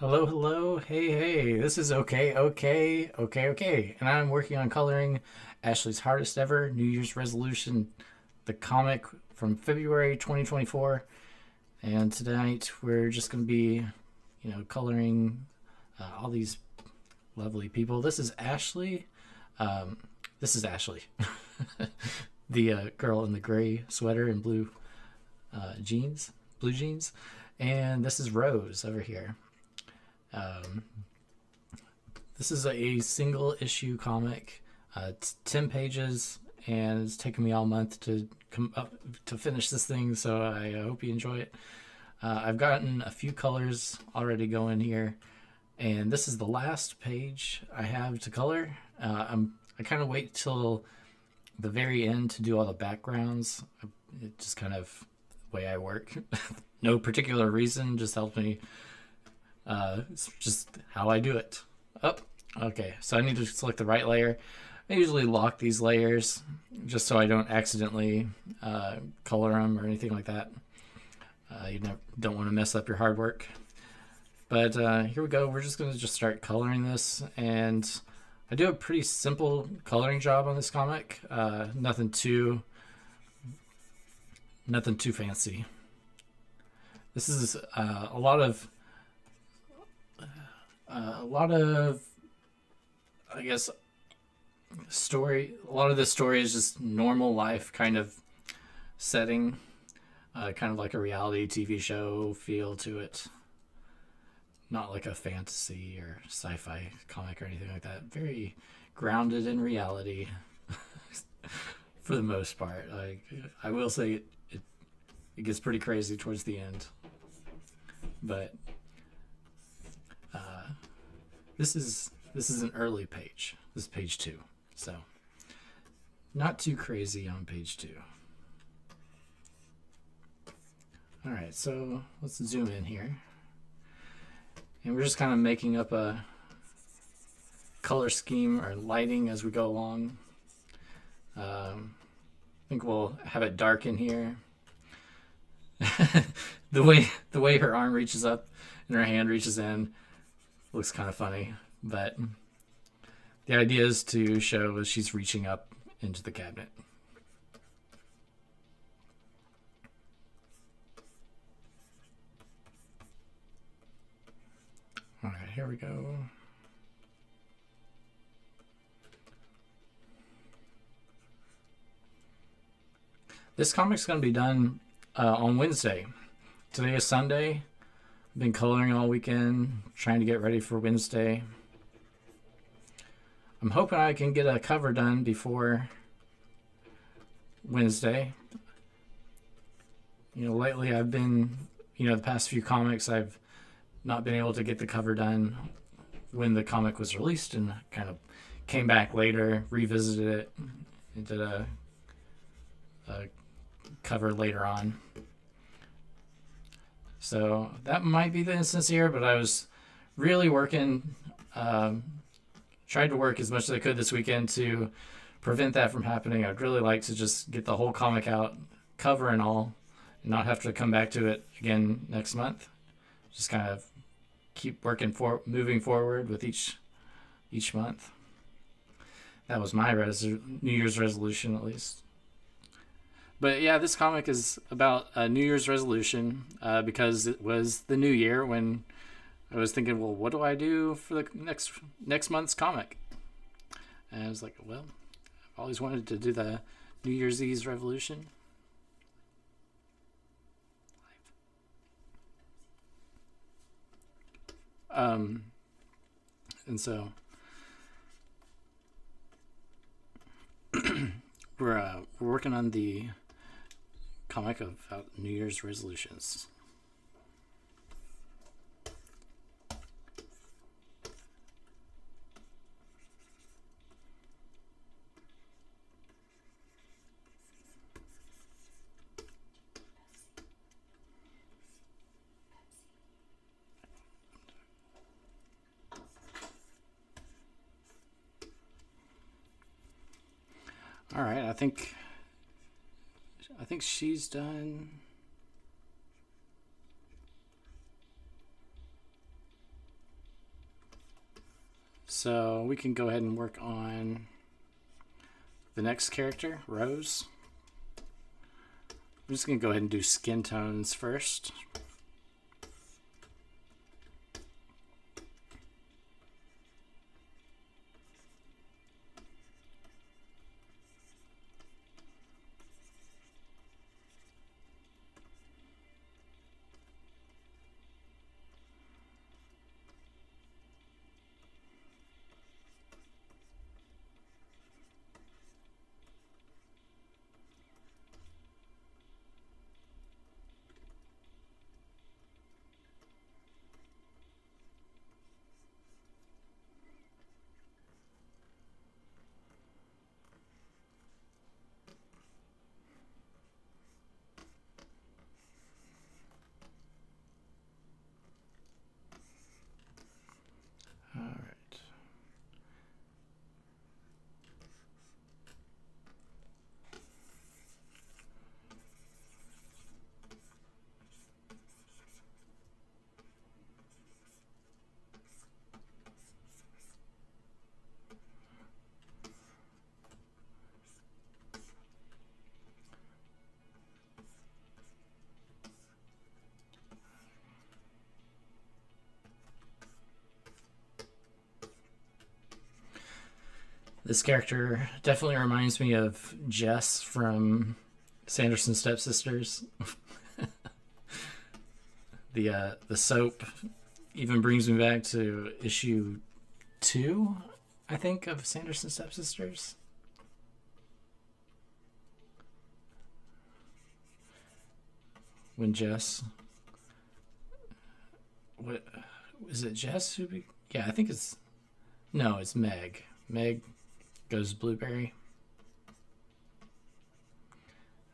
Hello, hello, hey, hey. This is okay, and I'm working on coloring Ashley's hardest ever New Year's resolution, the comic from February 2024. And tonight we're just going to be, coloring all these lovely people. This is Ashley. Um, this is Ashley, the girl in the gray sweater and blue jeans, and this is Rose over here. Um, this is a single issue comic. It's 10 pages, and it's taken me all month to come up to finish this thing. So I hope you enjoy it. I've gotten a few colors already going here, and this is the last page I have to color. I kind of wait till the very end to do all the backgrounds. It just kind of the way I work. No particular reason, just helps me. It's just how I do it. Oh, okay. So I need to select the right layer. I usually lock these layers just so I don't accidentally color them or anything like that. Don't want to mess up your hard work. But here we go. We're just going to just start coloring this. And I do a pretty simple coloring job on this comic. Nothing too fancy. This is a lot of I guess story. A lot of this story is just normal life kind of setting, kind of like a reality TV show feel to it. Not like a fantasy or sci-fi comic or anything like that. Very grounded in reality for the most part. I will say it gets pretty crazy towards the end, but this is an early page. This is page 2, so not too crazy on page 2. All right, so let's zoom in here, and we're just kind of making up a color scheme or lighting as we go along. I think we'll have it dark in here. the way her arm reaches up and her hand reaches in looks kind of funny, but the idea is to show as she's reaching up into the cabinet. All right, here we go. This comic's going to be done on Wednesday. Today is Sunday. I've been coloring all weekend, trying to get ready for Wednesday. I'm hoping I can get a cover done before Wednesday. Lately I've been, the past few comics I've not been able to get the cover done when the comic was released, and kind of came back later, revisited it, and did a cover later on. So that might be the instance here, but I was really working, tried to work as much as I could this weekend to prevent that from happening. I'd really like to just get the whole comic out, cover and all, and not have to come back to it again next month. Just kind of keep moving forward with each month. That was my New Year's resolution, at least. But yeah, this comic is about a New Year's resolution because it was the new year when I was thinking, well, what do I do for the next month's comic? And I was like, well, I've always wanted to do the New Year's Eve revolution. And so we're working on the comic about New Year's resolutions. All right, I think she's done. So we can go ahead and work on the next character, Rose. I'm just going to go ahead and do skin tones first. All right. This character definitely reminds me of Jess from Sanderson Stepsisters. The soap even brings me back to issue 2, I think, of Sanderson Stepsisters. When Jess, what is it? Jess who? Yeah, I think it's no, it's Meg. Meg goes blueberry.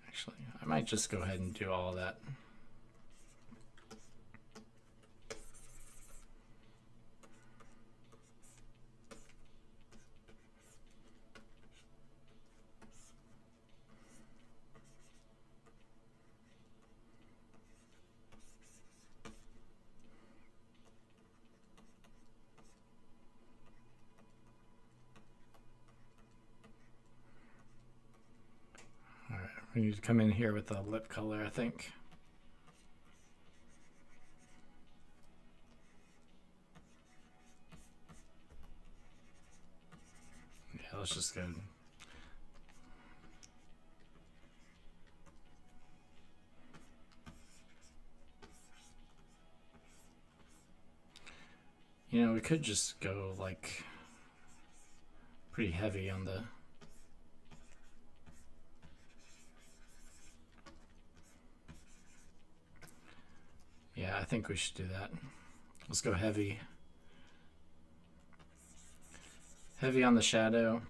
Actually, I might just go ahead and do all of that. We need to come in here with the lip color, I think. Yeah, let's just go. You know, we could just go like pretty heavy on the yeah, I think we should do that. Let's go heavy. Heavy on the shadow.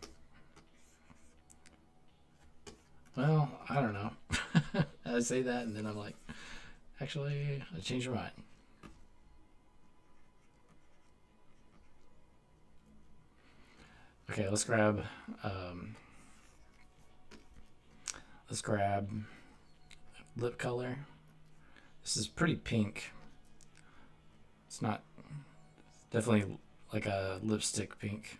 Well, I don't know. I say that and then I'm like, actually, I changed my mind. Okay, let's grab lip color. This is pretty pink. It's not, it's definitely like a lipstick pink.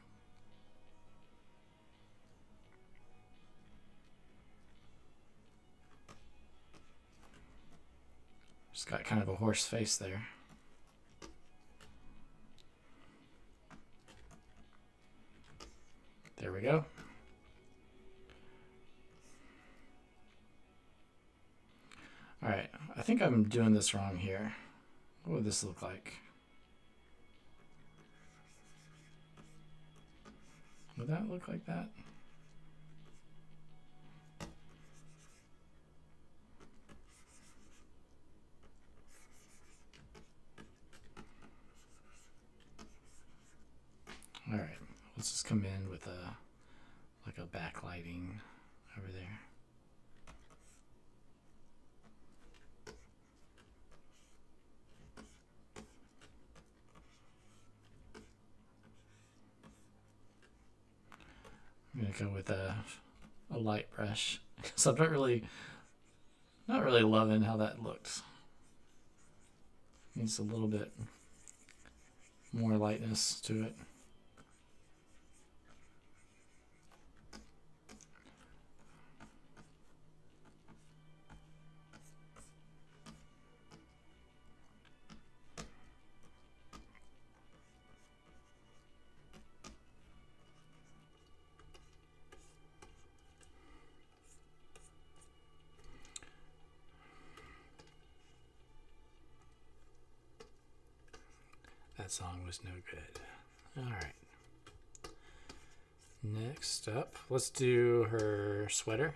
Just got kind of a horse face there. There we go. All right, I think I'm doing this wrong here. What would this look like? Would that look like that? All right, let's just come in with a like a backlighting over there. I'm gonna go with a light brush because I'm not really loving how that looks. Needs a little bit more lightness to it. That song was no good. All right. Next up, let's do her sweater.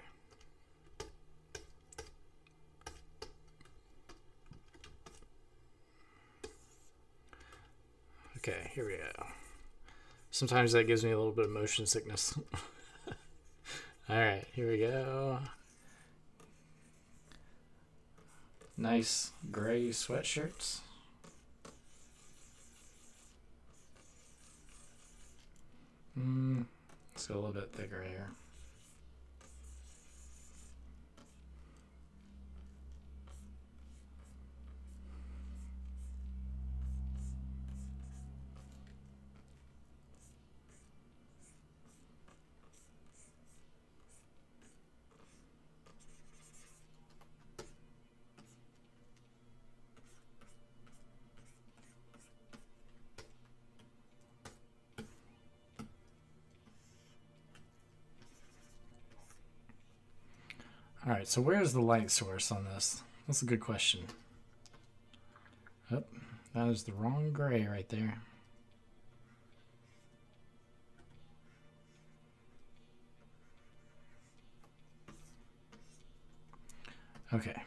Okay, here we go. Sometimes that gives me a little bit of motion sickness. All right, here we go. Nice gray sweatshirts. Let's go a little bit thicker here. All right, so where's the light source on this? That's a good question. Oh, that is the wrong gray right there. Okay.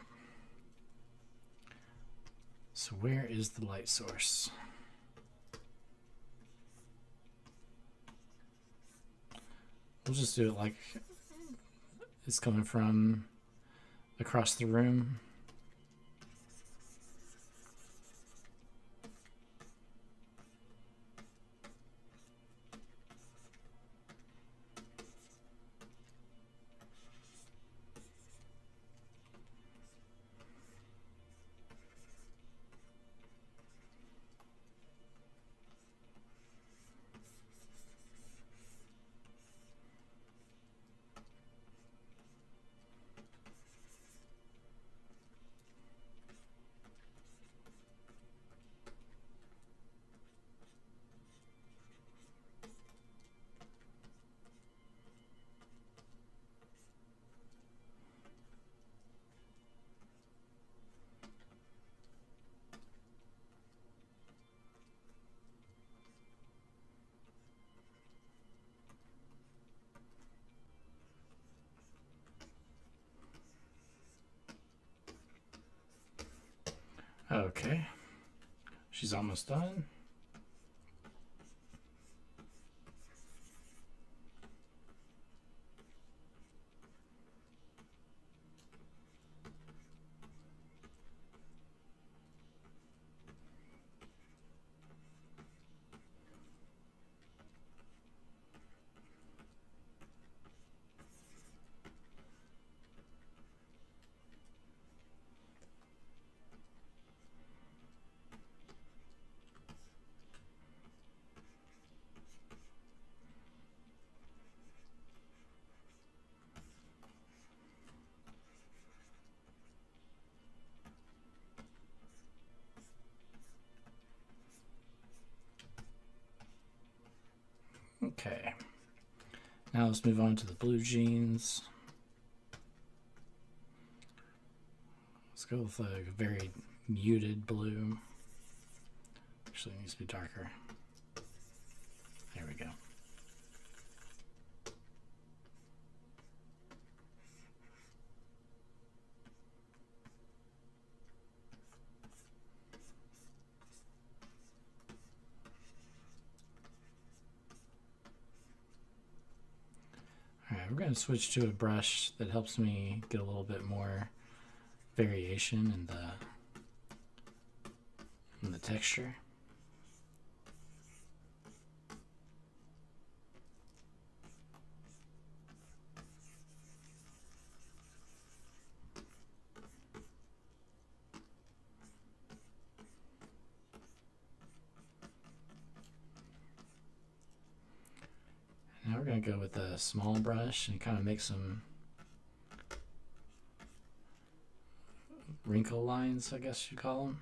So where is the light source? We'll just do it like it's coming from across the room. Okay, she's almost done. Okay, now let's move on to the blue jeans. Let's go with a very muted blue. Actually, it needs to be darker. There we go. Alright, we're going to switch to a brush that helps me get a little bit more variation in the texture. Now we're going to go with a small brush and kind of make some wrinkle lines, I guess you call them.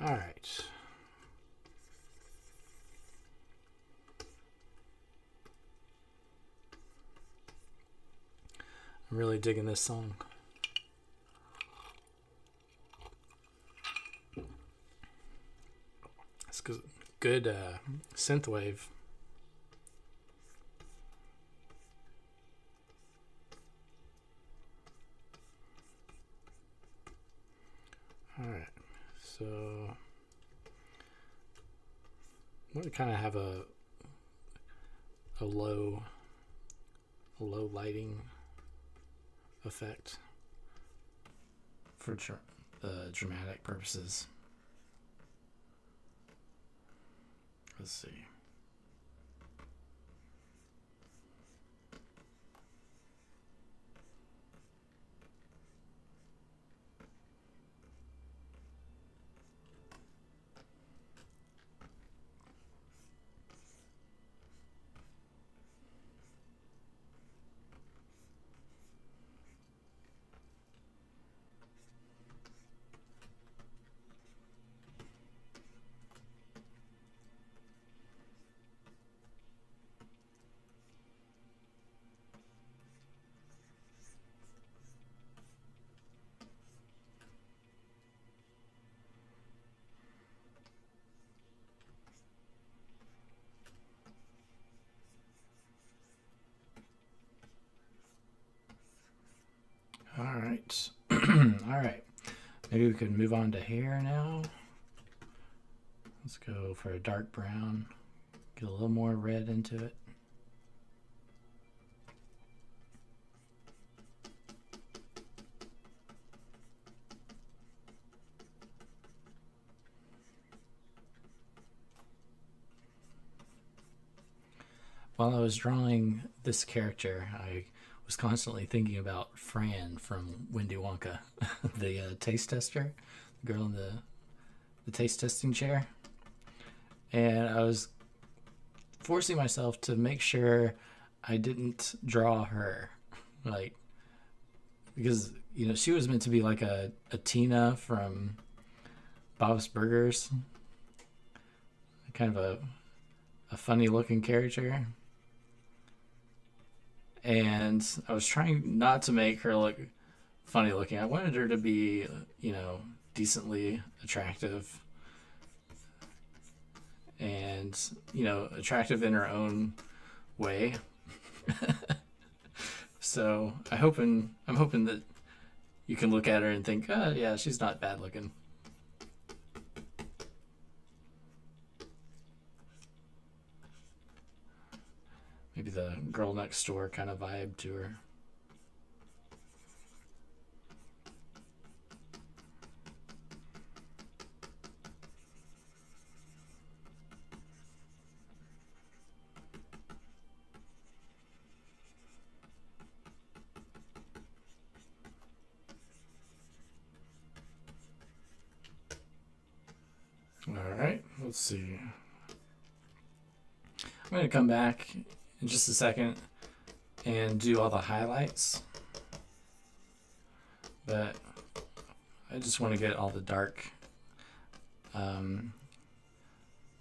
All right. I'm really digging this song. It's good synthwave. All right, so I'm going to kind of have a low lighting effect for dramatic purposes. Let's see. All right. All right. Maybe we could move on to hair now. Let's go for a dark brown. Get a little more red into it. While I was drawing this character, I was constantly thinking about Fran from Windy Wonka, the taste tester, the girl in the taste testing chair. And I was forcing myself to make sure I didn't draw her, like, because she was meant to be like a Tina from Bob's Burgers, kind of a funny looking character. And I was trying not to make her look funny looking. I wanted her to be, decently attractive. And, attractive in her own way. So I'm hoping that you can look at her and think, oh, yeah, she's not bad looking. Maybe the girl next door kind of vibe to her. All right, let's see. I'm going to come back in just a second and do all the highlights. But I just want to get all the dark. We're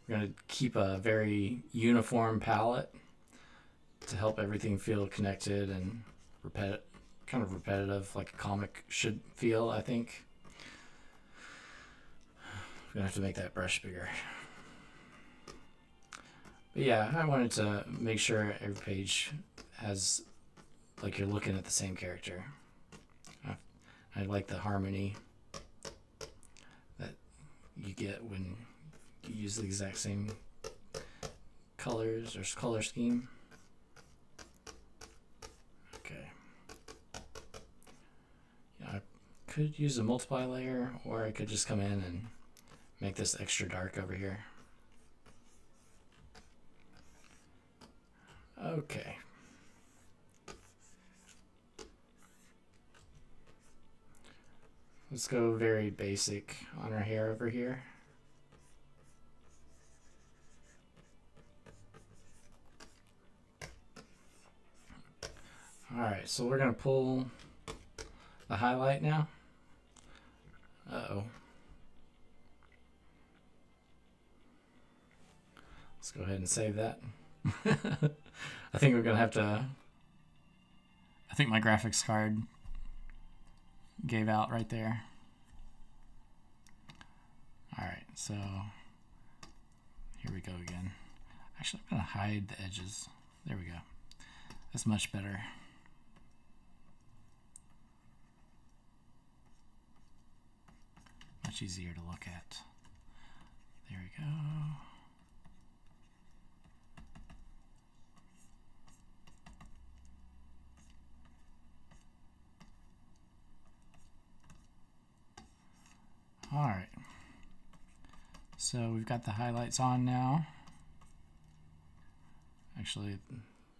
going to keep a very uniform palette to help everything feel connected and kind of repetitive, like a comic should feel, I think. We're going to have to make that brush bigger. But yeah, I wanted to make sure every page has, like, you're looking at the same character. I like the harmony that you get when you use the exact same colors or color scheme. Okay. Yeah, I could use a multiply layer, or I could just come in and make this extra dark over here. Okay. Let's go very basic on our hair over here. Alright, so we're going to pull the highlight now. Uh-oh. Let's go ahead and save that. I think we're gonna have to. I think my graphics card gave out right there. All right, so here we go again. Actually, I'm gonna hide the edges. There we go. That's much better. Much easier to look at. There we go. All right. So we've got the highlights on now. Actually,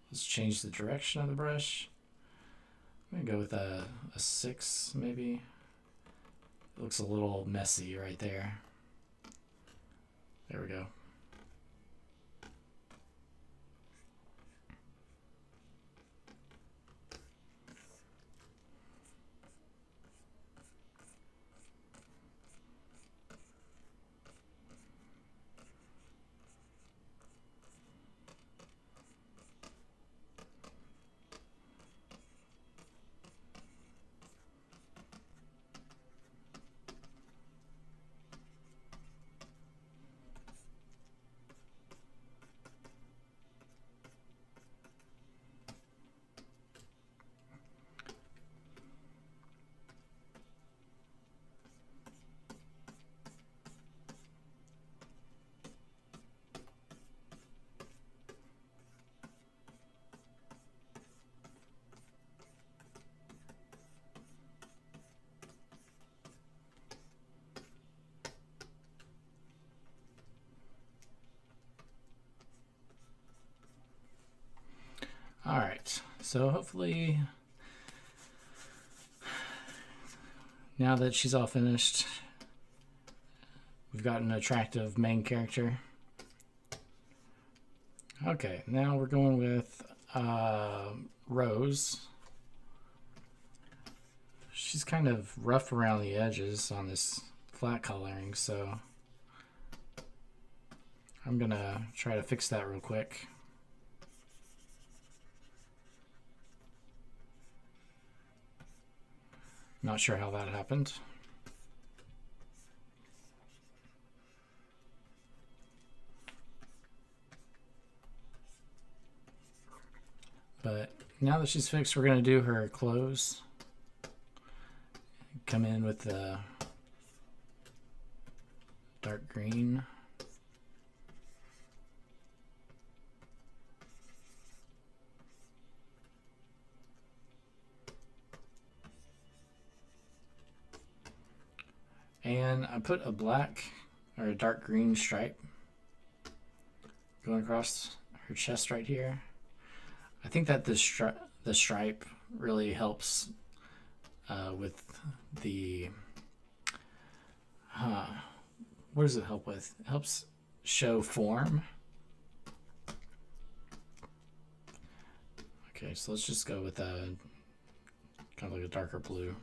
let's change the direction of the brush. I'm gonna go with a 6 maybe. It looks a little messy right there. There we go. All right, so hopefully now that she's all finished, we've got an attractive main character. Okay, now we're going with Rose. She's kind of rough around the edges on this flat coloring, so I'm gonna try to fix that real quick. Not sure how that happened. But now that she's fixed, we're going to do her clothes. Come in with the dark green. And I put a black or a dark green stripe going across her chest right here. I think that the stripe really helps with the what does it help with? It helps show form. Okay, so let's just go with a kind of like a darker blue.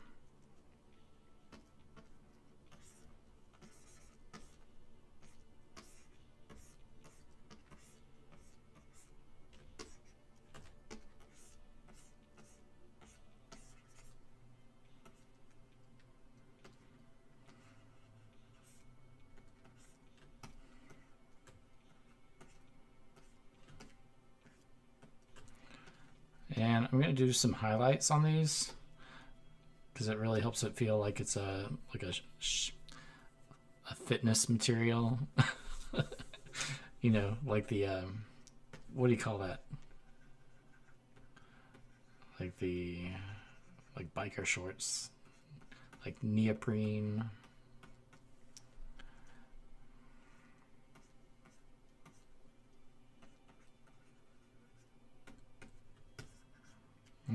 And I'm going to do some highlights on these because it really helps it feel like it's a fitness material. You know, like the what do you call that? Like the biker shorts, like neoprene.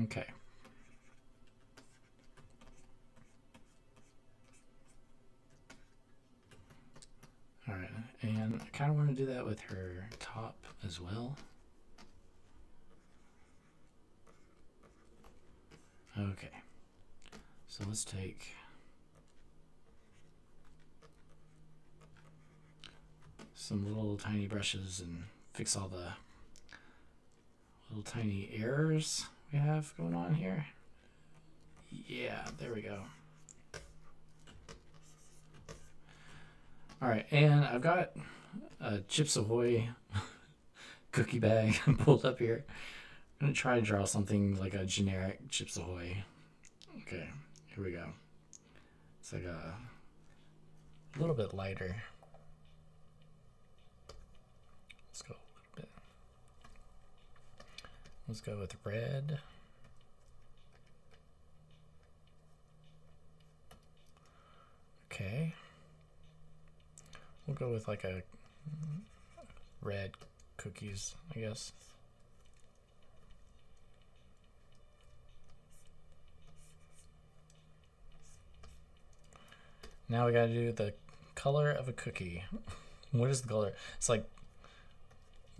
Okay. All right, and I kind of want to do that with her top as well. Okay, so let's take some little tiny brushes and fix all the little tiny errors we have going on here. Yeah, there we go. All right, and I've got a Chips Ahoy cookie bag pulled up here. I'm gonna try to draw something like a generic Chips Ahoy. Okay, here we go. It's like a little bit lighter. Let's go a little bit. Let's go with red. Okay. We'll go with like a red cookies, I guess. Now we gotta do the color of a cookie. What is the color? It's like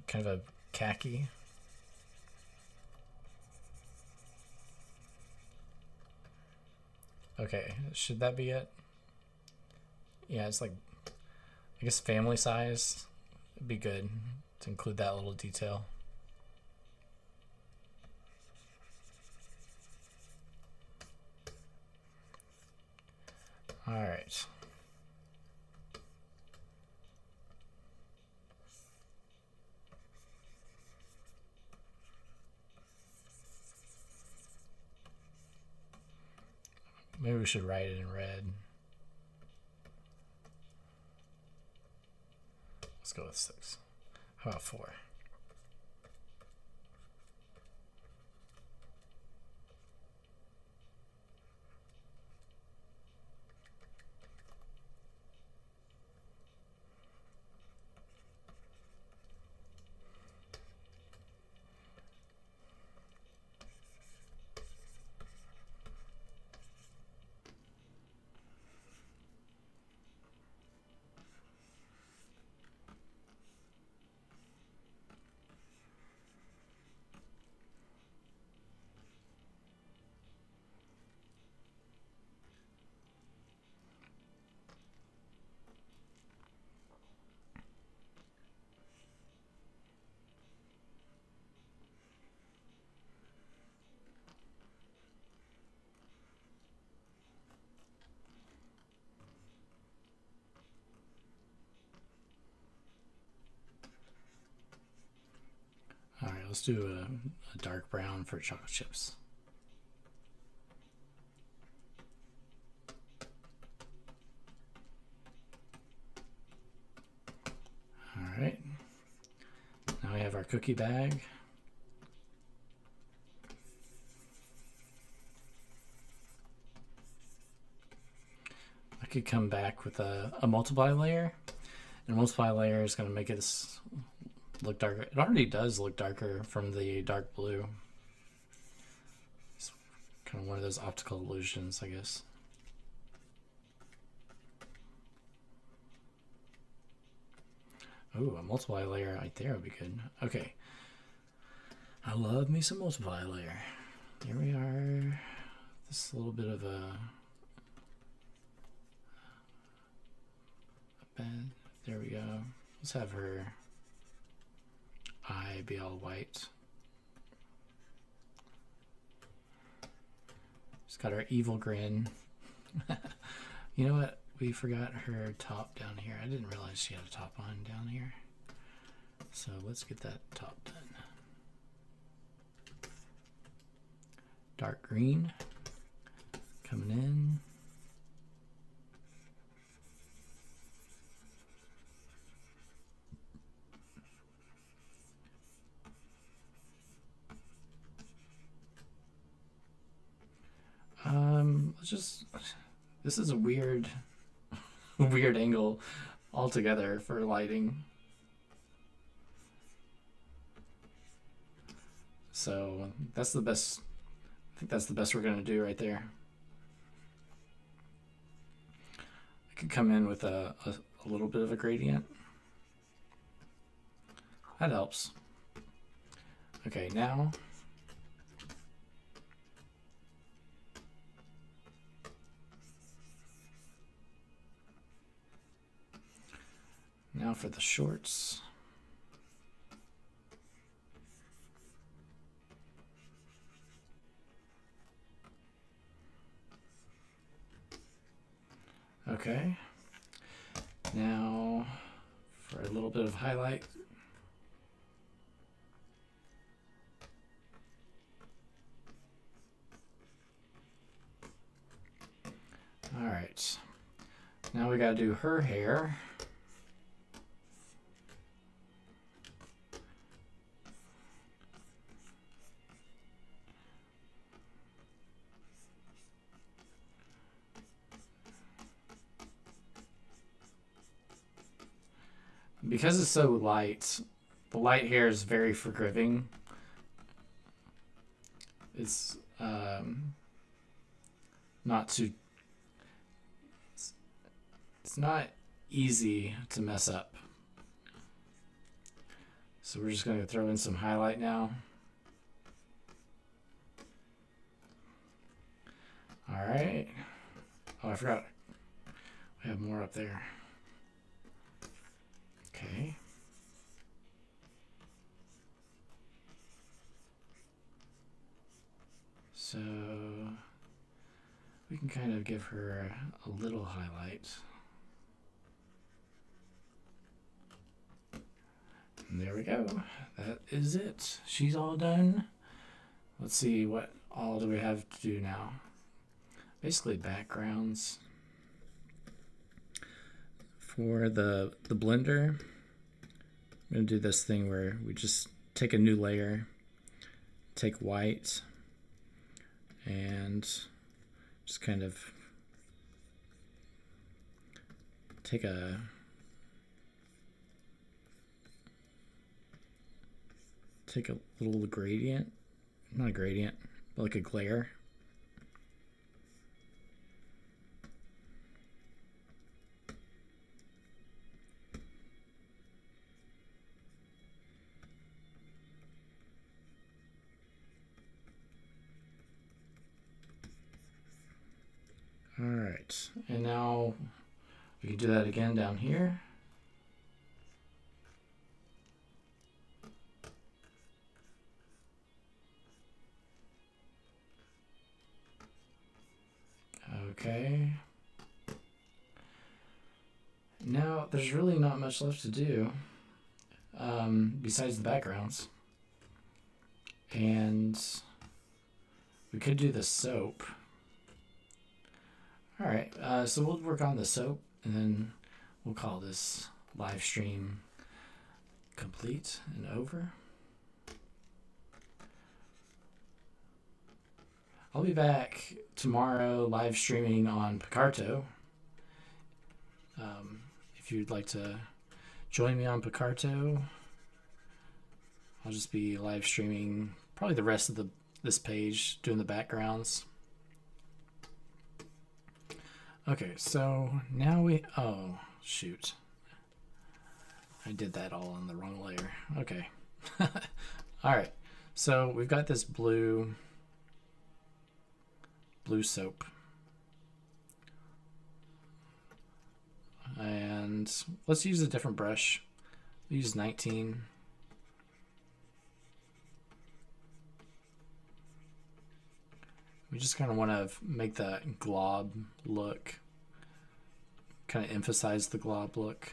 kind of a khaki. Okay, should that be it? Yeah, it's like, I guess family size would be good to include that little detail. All right. Maybe we should write it in red. Let's go with 6. How about 4? All right, let's do a dark brown for chocolate chips. All right, now we have our cookie bag. I could come back with a multiply layer, and a multiply layer is going to make it look darker. It already does look darker from the dark blue. It's kind of one of those optical illusions, I guess. Ooh, a multiply layer right there would be good. Okay. I love me some multiply layer. Here we are. This little bit of a bed. There we go. Let's have her eye be all white. She's got her evil grin. You know what? We forgot her top down here. I didn't realize she had a top on down here. So let's get that top done. Dark green coming in. This is a weird angle altogether for lighting. So that's the best, I think that's the best we're gonna do right there. I could come in with a little bit of a gradient. That helps. Okay, now for the shorts. Okay. Now for a little bit of highlight. All right. Now we got to do her hair. Because it's so light, the light hair is very forgiving. It's not too. It's not easy to mess up. So we're just going to throw in some highlight now. All right. Oh, I forgot. We have more up there. Okay. So we can kind of give her a little highlight. And there we go. That is it. She's all done. Let's see, what all do we have to do now? Basically backgrounds. For the blender, I'm going to do this thing where we just take a new layer, take white, and just kind of take a little gradient, not a gradient, but like a glare. All right, and now we can do that again down here. Okay. Now there's really not much left to do besides the backgrounds. And we could do the soap. All right, so we'll work on the soap, and then we'll call this live stream complete and over. I'll be back tomorrow live streaming on Picarto. If you'd like to join me on Picarto, I'll just be live streaming probably the rest of this page, doing the backgrounds. Okay, so now oh, shoot. I did that all on the wrong layer. Okay. All right, so we've got this blue soap. And let's use a different brush. We'll use 19. We just kind of want to make that glob look, kind of emphasize the glob look.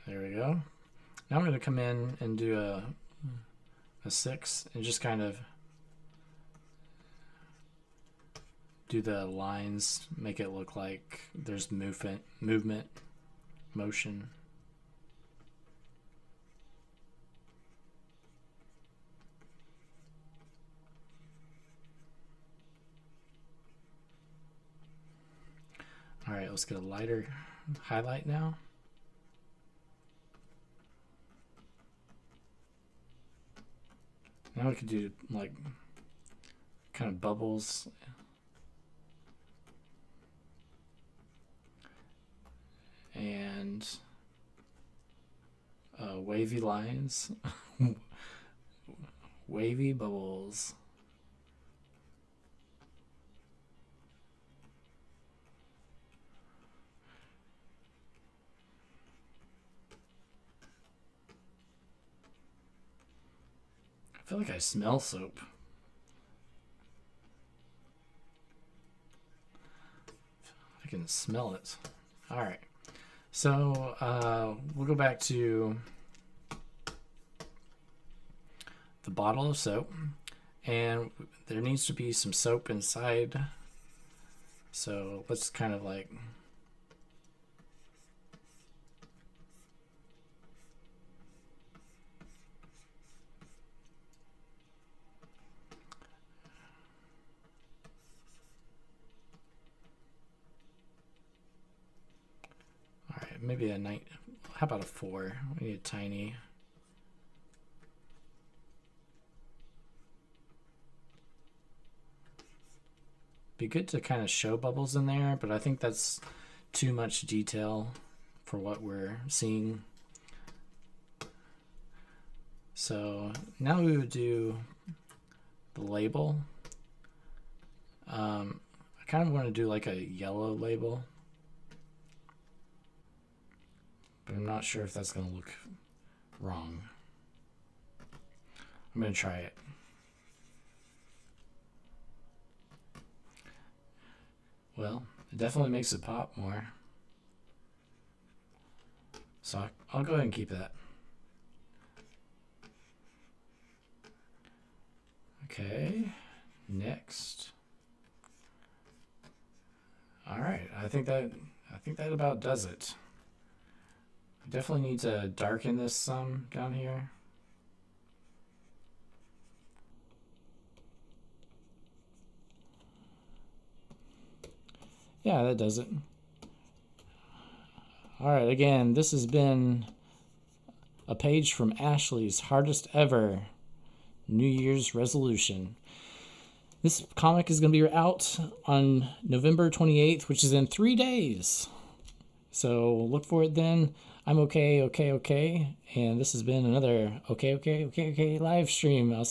There we go. Now I'm going to come in and do a 6 and just kind of do the lines, make it look like there's motion. All right, let's get a lighter highlight now. Now we could do like kind of bubbles. And wavy lines. Wavy bubbles. feel like I smell soap. I can smell it. All right. So we'll go back to the bottle of soap, and there needs to be some soap inside. So let's kind of like maybe a night. How about a 4? We need a tiny. Be good to kind of show bubbles in there, but I think that's too much detail for what we're seeing. So now we would do the label. I kind of want to do like a yellow label, but I'm not sure if that's going to look wrong. I'm going to try it. Well, it definitely makes it pop more. So I'll go ahead and keep that. Okay, next. All right, I think that about does it. Definitely need to darken this some down here. Yeah, that does it. All right, again, this has been a page from Ashley's Hardest Ever New Year's Resolution. This comic is going to be out on November 28th, which is in 3 days. So look for it then. I'm okay, and this has been another okay live stream. I'll see you.